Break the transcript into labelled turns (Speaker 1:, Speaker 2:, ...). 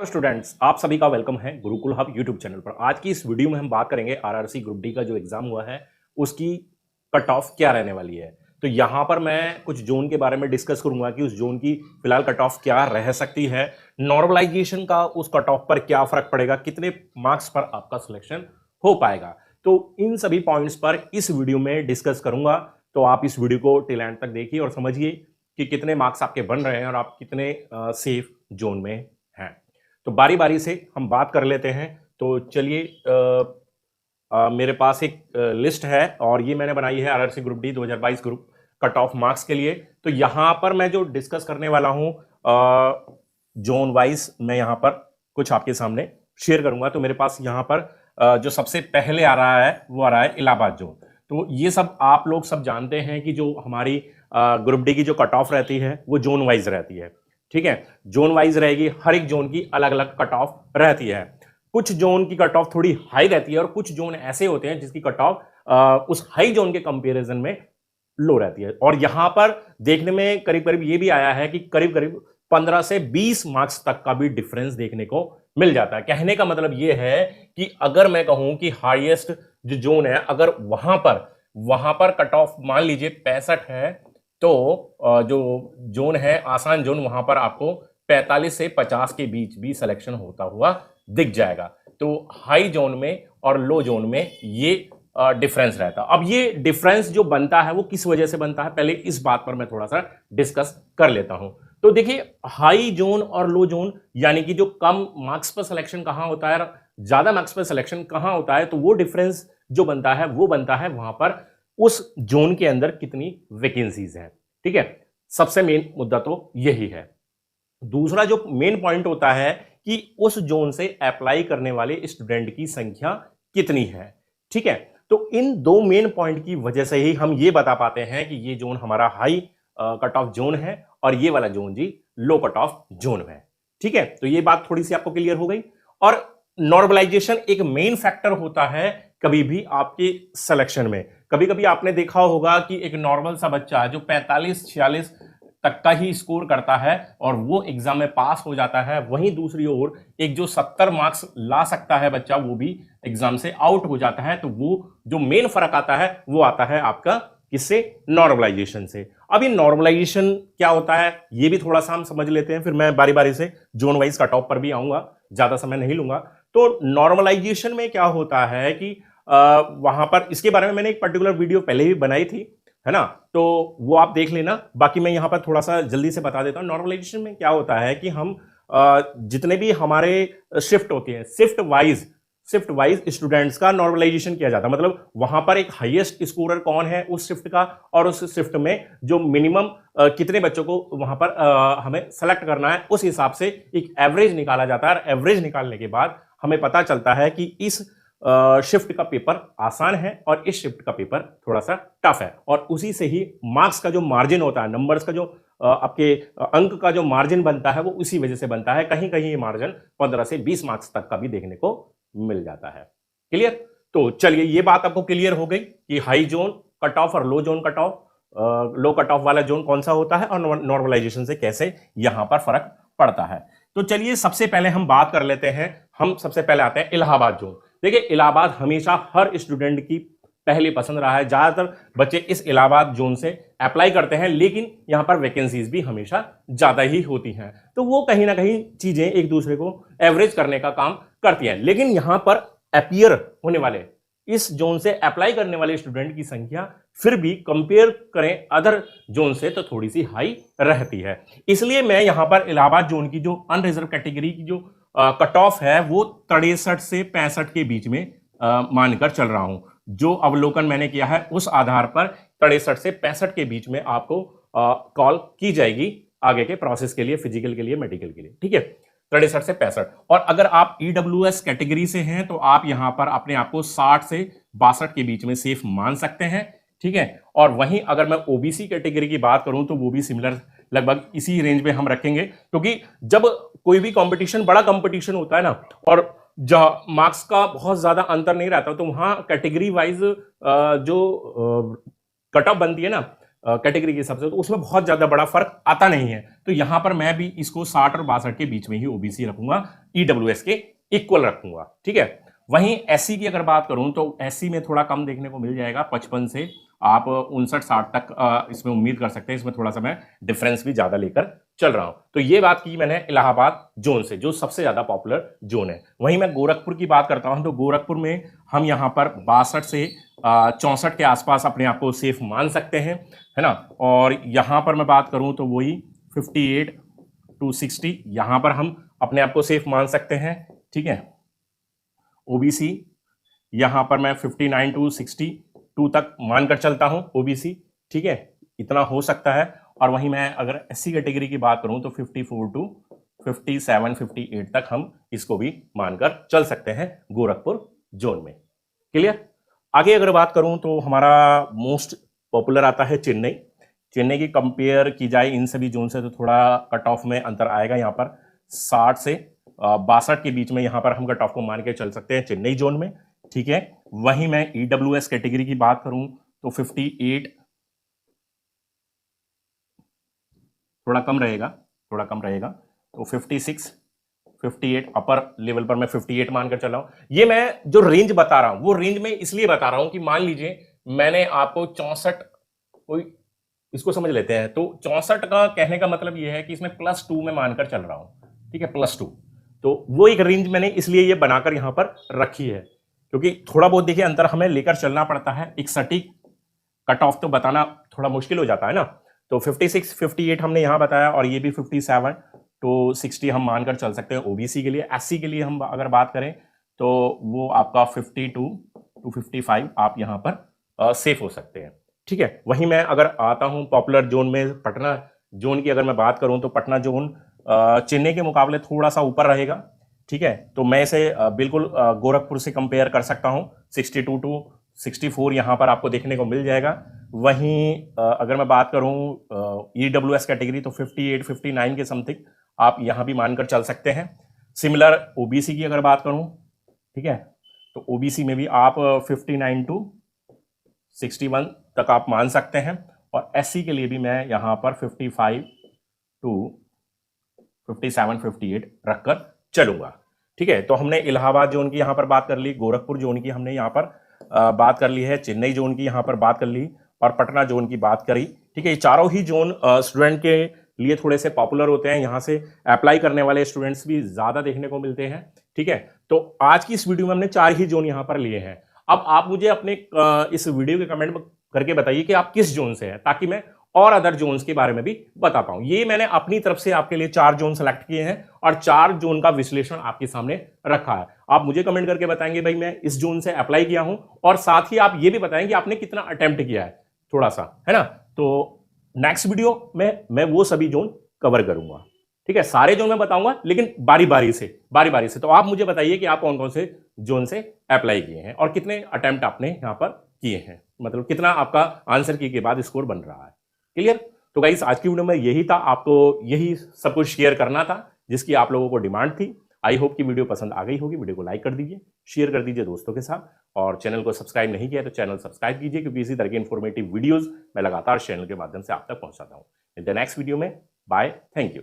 Speaker 1: Students, आप सभी का वेलकम है गुरुकुल हब यूट्यूब चैनल पर। आज की इस वीडियो में हम बात करेंगे आरआरसी ग्रुप डी का जो एग्जाम हुआ है उसकी कट ऑफ क्या रहने वाली है। तो यहाँ पर मैं कुछ जोन के बारे में डिस्कस करूंगा कि उस जोन की फिलहाल कट ऑफ क्या रह सकती है, नॉर्मलाइजेशन का उस कट ऑफ पर क्या फर्क पड़ेगा, कितने मार्क्स पर आपका सिलेक्शन हो पाएगा। तो इन सभी पॉइंट्स पर इस वीडियो में डिस्कस करूंगा। तो आप इस वीडियो को टिल एंड तक देखिए और समझिए कि कितने मार्क्स आपके बन रहे हैं और आप कितने सेफ जोन में हैं। तो बारी बारी से हम बात कर लेते हैं। तो चलिए, मेरे पास एक लिस्ट है और ये मैंने बनाई है RRC group D 2022 group cut off marks के लिए। तो यहाँ पर मैं जो डिस्कस करने वाला हूँ जोन वाइज, मैं यहाँ पर कुछ आपके सामने शेयर करूंगा। तो मेरे पास यहाँ पर जो सबसे पहले आ रहा है वो आ रहा है इलाहाबाद जोन। तो ये सब आप लोग सब जानते हैं कि जो हमारी ग्रुप डी की जो कट ऑफ रहती है वो जोन वाइज रहती है। ठीक है, जोन वाइज रहेगी, हर एक जोन की अलग अलग कट ऑफ रहती है। कुछ जोन की कट ऑफ थोड़ी हाई रहती है और कुछ जोन ऐसे होते हैं जिसकी कट ऑफ उस हाई जोन के कंपैरिजन में लो रहती है। और यहां पर देखने में करीब करीब ये भी आया है कि करीब करीब 15 से 20 मार्क्स तक का भी डिफरेंस देखने को मिल जाता है। कहने का मतलब ये है कि अगर मैं कहूं कि हाईएस्ट जो जोन है, अगर वहां पर कट ऑफ मान लीजिए 65 है, तो जो जोन है आसान जोन, वहां पर आपको 45 से 50 के बीच भी सिलेक्शन होता हुआ दिख जाएगा। तो हाई जोन में और लो जोन में ये डिफरेंस रहता है। अब ये डिफरेंस जो बनता है वो किस वजह से बनता है, पहले इस बात पर मैं थोड़ा सा डिस्कस कर लेता हूं। तो देखिए, हाई जोन और लो जोन यानी कि जो कम मार्क्स पर सिलेक्शन कहां होता है, ज्यादा मार्क्स पर सिलेक्शन कहां होता है, तो वो डिफरेंस जो बनता है वो बनता है वहां पर उस जोन के अंदर कितनी वैकेंसीज हैं। ठीक है, सबसे मेन मुद्दा तो यही है। दूसरा जो मेन पॉइंट होता है कि उस जोन से अप्लाई करने वाले स्टूडेंट की संख्या कितनी है। ठीक है, तो इन दो मेन पॉइंट की वजह से ही हम ये बता पाते हैं कि ये जोन हमारा हाई कट ऑफ जोन है और ये वाला जोन जी लो कट ऑफ जोन है। ठीक है, तो ये बात थोड़ी सी आपको क्लियर हो गई। और नॉर्मलाइजेशन एक मेन फैक्टर होता है कभी भी आपके सिलेक्शन में। कभी कभी आपने देखा होगा कि एक नॉर्मल सा बच्चा जो 45-46 तक का ही स्कोर करता है और वो एग्जाम में पास हो जाता है, वहीं दूसरी ओर एक जो 70 मार्क्स ला सकता है बच्चा, वो भी एग्जाम से आउट हो जाता है। तो वो जो मेन फर्क आता है वो आता है आपका किससे, नॉर्मलाइजेशन से। अब ये नॉर्मलाइजेशन क्या होता है ये भी थोड़ा सा हम समझ लेते हैं, फिर मैं बारी बारी से जोन वाइज कट ऑफ पर भी आऊंगा, ज्यादा समय नहीं लूंगा। तो नॉर्मलाइजेशन में क्या होता है कि वहां पर इसके बारे में मैंने एक पर्टिकुलर वीडियो पहले भी बनाई थी, है ना, तो वो आप देख लेना। बाकी मैं यहां पर थोड़ा सा जल्दी से बता देता हूं। नॉर्मलाइजेशन में क्या होता है कि हम जितने भी हमारे शिफ्ट होती है, शिफ्ट वाइज स्टूडेंट्स का नॉर्मलाइजेशन किया जाता है। मतलब वहां पर एक हाईएस्ट स्कोरर कौन है उस शिफ्ट का, और उस शिफ्ट में जो मिनिमम कितने बच्चों को वहां पर हमें सेलेक्ट करना है, उस हिसाब से एक एवरेज निकाला जाता है। और एवरेज निकालने के बाद हमें पता चलता है कि इस शिफ्ट का पेपर आसान है और इस शिफ्ट का पेपर थोड़ा सा टफ है। और उसी से ही मार्क्स का जो मार्जिन होता है, नंबर्स का जो आपके अंक का जो मार्जिन बनता है वो उसी वजह से बनता है। कहीं कहीं ये मार्जिन 15 से 20 मार्क्स तक का भी देखने को मिल जाता है। क्लियर? तो चलिए, ये बात आपको क्लियर हो गई कि हाई जोन कट ऑफ और लो जोन कट ऑफ, लो कट ऑफ वाला जोन कौन सा होता है और नॉर्मलाइजेशन से कैसे यहां पर फर्क पड़ता है। तो चलिए, सबसे पहले हम बात कर लेते हैं। हम सबसे पहले आते हैं इलाहाबाद जोन। देखिए, इलाहाबाद हमेशा हर स्टूडेंट की पहली पसंद रहा है। ज्यादातर बच्चे इस इलाहाबाद जोन से अप्लाई करते हैं, लेकिन यहां पर वैकेंसीज भी हमेशा ज्यादा ही होती हैं। तो वो कहीं ना कहीं चीजें एक दूसरे को एवरेज करने का काम करती हैं। लेकिन यहां पर अपीयर होने वाले, इस जोन से अप्लाई करने वाले स्टूडेंट की संख्या फिर भी कंपेयर करें अदर जोन से तो थोड़ी सी हाई रहती है। इसलिए मैं यहां पर इलाहाबाद जोन की जो अनरिजर्व कैटेगरी की जो कट ऑफ है वो 63 से 65 के बीच में मानकर चल रहा हूं। जो अवलोकन मैंने किया है उस आधार पर 63 से 65 के बीच में आपको कॉल की जाएगी आगे के प्रोसेस के लिए, फिजिकल के लिए, मेडिकल के लिए। ठीक है, 63 से 65। और अगर आप ईडब्ल्यूएस कैटेगरी से हैं तो आप यहां पर अपने आप को 60 से 62 के बीच में सेफ मान सकते हैं। ठीक है, और वहीं अगर मैं ओबीसी कैटेगरी की बात करूं तो वो भी सिमिलर लगभग इसी रेंज में हम रखेंगे, क्योंकि जब कोई भी कंपटीशन, बड़ा कंपटीशन होता है ना, और जहां मार्क्स का बहुत ज्यादा अंतर नहीं रहता, तो वहां कैटेगरी वाइज जो कट ऑफ बनती है ना, कैटेगरी के हिसाब से, तो उसमें बहुत ज्यादा बड़ा फर्क आता नहीं है। तो यहां पर मैं भी इसको 60 और 62 के बीच में ही ओबीसी रखूंगा, ईडब्ल्यूएस के इक्वल रखूंगा, ठीक है। वहीं एससी की अगर बात करूं तो एससी में थोड़ा कम देखने को मिल जाएगा, 55 से आप 59-60 तक इसमें उम्मीद कर सकते हैं। इसमें थोड़ा सा मैं डिफरेंस भी ज्यादा लेकर चल रहा हूं। तो ये बात की मैंने इलाहाबाद जोन से, जो सबसे ज्यादा पॉपुलर जोन है। वहीं मैं गोरखपुर की बात करता हूं तो गोरखपुर में हम यहां पर 62 से 64 के आसपास अपने आप को सेफ मान सकते हैं, है ना। और यहां पर मैं बात करूं तो वही 58 to 60 यहां पर हम अपने आप को सेफ मान सकते हैं, ठीक है। ओबीसी यहां पर मैं 59 to 62 तक मानकर चलता हूं ओबीसी, ठीक है, इतना हो सकता है। और वहीं मैं अगर एससी कैटेगरी की बात करूं तो 54 to 57, 58 तक हम इसको भी मानकर चल सकते हैं गोरखपुर जोन में। क्लियर। आगे अगर बात करूं तो हमारा मोस्ट पॉपुलर आता है चेन्नई। चेन्नई की कंपेयर की जाए इन सभी जोन से तो थोड़ा कट ऑफ में अंतर आएगा। यहाँ पर 60 से 62 के बीच में यहाँ पर हम कट ऑफ को मान के चल सकते हैं चेन्नई जोन में, ठीक है। वहीं मैं ईडब्ल्यूएस कैटेगरी की बात करूं तो 58 थोड़ा कम रहेगा, तो 56, 58 अपर लेवल पर मैं 58 मानकर चल रहा हूं। ये मैं जो रेंज बता रहा हूं वो रेंज में इसलिए बता रहा हूं कि मान लीजिए मैंने आपको 64, कोई इसको समझ लेते हैं, तो 64 का कहने का मतलब ये है कि इसमें +2 में मानकर चल रहा हूं, ठीक है, +2। तो वो एक रेंज मैंने इसलिए ये बनाकर यहां पर रखी है, क्योंकि थोड़ा बहुत देखिए अंतर हमें लेकर चलना पड़ता है। एक सटीक कट ऑफ तो बताना थोड़ा मुश्किल हो जाता है ना। तो 56, 58 हमने यहां बताया, और ये भी 57 to 60 हम मानकर चल सकते हैं ओबीसी के लिए। एससी के लिए हम अगर बात करें तो वो आपका 52 to 55 आप यहां पर सेफ हो सकते हैं, ठीक है। वहीं मैं अगर आता हूं पॉपुलर जोन में, पटना जोन की अगर मैं बात करूं तो पटना जोन चेन्नई के मुकाबले थोड़ा सा ऊपर रहेगा, ठीक है। तो मैं इसे बिल्कुल गोरखपुर से कंपेयर कर सकता हूं, 62 to 64 यहां पर आपको देखने को मिल जाएगा। वहीं अगर मैं बात करूं ईडब्ल्यूएस कैटेगरी तो 58, 59 के समथिंग आप यहां भी मानकर चल सकते हैं। सिमिलर ओबीसी की अगर बात करूं, ठीक है, तो ओबीसी में भी आप 59 to 61 तक आप मान सकते हैं। और एससी के लिए भी मैं यहां पर 55 to 57, 58 रखकर चलूंगा, ठीक है। तो हमने इलाहाबाद जोन की यहां पर बात कर ली, गोरखपुर जोन की हमने यहां पर बात कर ली है, चेन्नई जोन की यहां पर बात कर ली, और पटना जोन की बात करी, ठीक है। ये चारों ही जोन स्टूडेंट के लिए थोड़े से पॉपुलर होते हैं, यहां से अप्लाई करने वाले स्टूडेंट्स भी ज्यादा देखने को मिलते हैं, ठीक है। तो आज की इस वीडियो में हमने 4 ही जोन यहां पर लिए हैं। अब आप मुझे अपने इस वीडियो के कमेंट करके बताइए कि आप किस जोन से हैं, ताकि मैं और अदर जोन्स के बारे में भी बता पाऊं। ये मैंने अपनी तरफ से आपके लिए 4 जोन सेलेक्ट किए हैं और 4 जोन का विश्लेषण आपके सामने रखा है। आप मुझे कमेंट करके बताएंगे भाई मैं इस जोन से अप्लाई किया हूं, और साथ ही आप ये भी बताएंगे आपने कितना अटेम्प्ट किया है, थोड़ा सा, है ना। तो नेक्स्ट वीडियो में मैं वो सभी जोन कवर करूंगा, ठीक है। सारे जोन मैं बताऊंगा लेकिन बारी बारी से। तो आप मुझे बताइए कि आप कौन कौन से जोन से अप्लाई किए हैं और कितने अटेम्प्ट आपने यहां पर किए हैं, मतलब कितना आपका आंसर की के बाद स्कोर बन रहा है। क्लियर। तो गाइस आज की वीडियो में यही था, आपको यही सब कुछ शेयर करना था जिसकी आप लोगों को डिमांड थी। आई होप कि वीडियो पसंद आ गई होगी। वीडियो को लाइक कर दीजिए, शेयर कर दीजिए दोस्तों के साथ, और चैनल को सब्सक्राइब नहीं किया तो चैनल सब्सक्राइब कीजिए, क्योंकि इसी तरह के इन्फॉर्मेटिव वीडियोस मैं लगातार चैनल के माध्यम से आप तक पहुंचाता हूं। इन द नेक्स्ट वीडियो में बाय, थैंक यू।